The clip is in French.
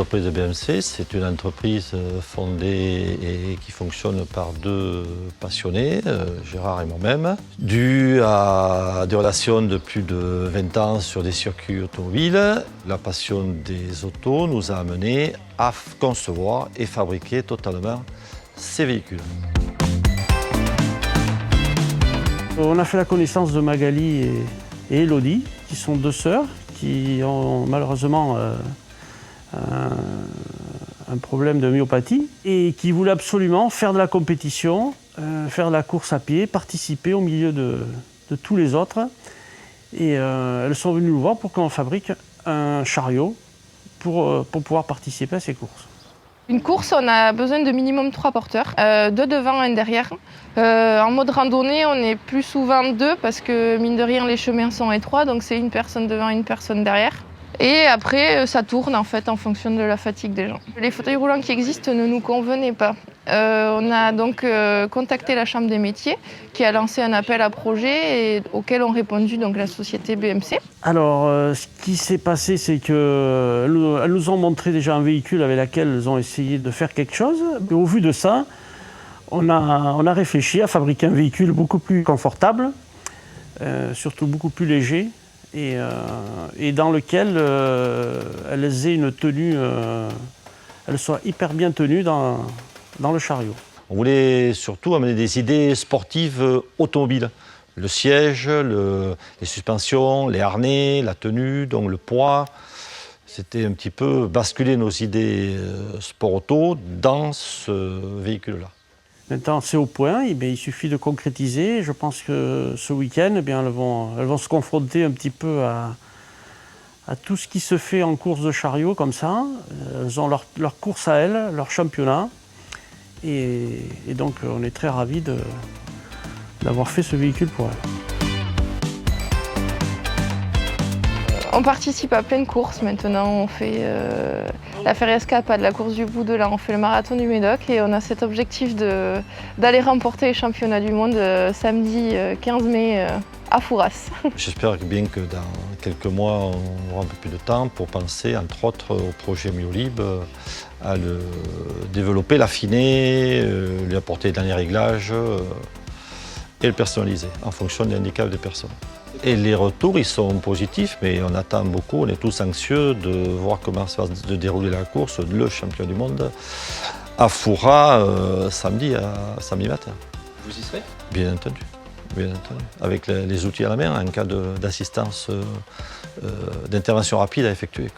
L'entreprise BMC, c'est une entreprise fondée et qui fonctionne par deux passionnés, Gérard et moi-même, dû à des relations de plus de 20 ans sur des circuits automobiles. La passion des autos nous a amenés à concevoir et fabriquer totalement ces véhicules. On a fait la connaissance de Magali et Elodie, qui sont deux sœurs, qui ont malheureusement un problème de myopathie et qui voulaient absolument faire de la compétition, faire de la course à pied, participer au milieu de tous les autres. Et elles sont venues nous voir pour qu'on fabrique un chariot pour pouvoir participer à ces courses. Une course, on a besoin de minimum 3 porteurs, 2 devant, 1 derrière. En mode randonnée, on est plus souvent 2 parce que mine de rien, les chemins sont étroits, donc c'est une personne devant, une personne derrière. Et après, ça tourne en fait en fonction de la fatigue des gens. Les fauteuils roulants qui existent ne nous convenaient pas. On a donc contacté la Chambre des métiers qui a lancé un appel à projet et auquel ont répondu donc la société BMC. Alors, ce qui s'est passé, c'est qu'elles nous ont montré déjà un véhicule avec lequel elles ont essayé de faire quelque chose. Et au vu de ça, on a réfléchi à fabriquer un véhicule beaucoup plus confortable, surtout beaucoup plus léger, et dans lequel elles aient une tenue, elles soient hyper bien tenues dans le chariot. On voulait surtout amener des idées sportives automobiles. Le siège, les suspensions, les harnais, la tenue, donc le poids. C'était un petit peu basculer nos idées sport auto dans ce véhicule-là. Maintenant, c'est au point, il suffit de concrétiser. Je pense que ce week-end, elles vont se confronter un petit peu à tout ce qui se fait en course de chariot comme ça. Elles ont leur course à elles, leur championnat. Et donc, on est très ravis d'avoir fait ce véhicule pour elles. On participe à plein de courses maintenant. On fait la Feria Escapade, la course du bout de l'an, on fait le marathon du Médoc et on a cet objectif d'aller remporter les championnats du monde samedi 15 mai à Fouras. J'espère bien que dans quelques mois, on aura un peu plus de temps pour penser, entre autres, au projet Myolib, à le développer, l'affiner, lui apporter les derniers réglages et le personnaliser en fonction des handicaps des personnes. Et les retours, ils sont positifs, mais on attend beaucoup, on est tous anxieux de voir comment ça va se dérouler la course, le champion du monde, à Fouras, samedi matin. Vous y serez ? Bien entendu, avec les outils à la main en cas d'assistance, d'intervention rapide à effectuer.